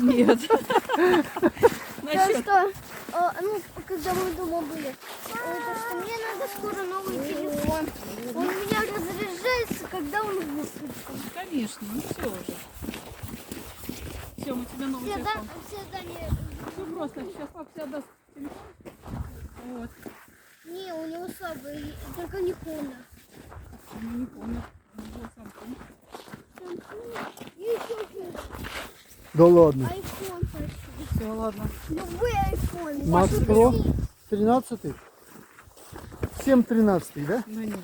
Нет. То, что, ну, когда мы дома были, то, что мне надо скоро новый телефон. Он у меня разряжается, когда он выключен. Конечно, ну все уже. Все, у тебя новый телефон. Всегда не... Все просто, сейчас папа тебе отдаст телефон. Вот. Не, у него слабый, только не Honda. Ну, не помню. Вот Samsung. Да ладно. Айфон почти. Все, ладно. Любой айфон. Макс Про 13-й? 7-13, да? Ну нет.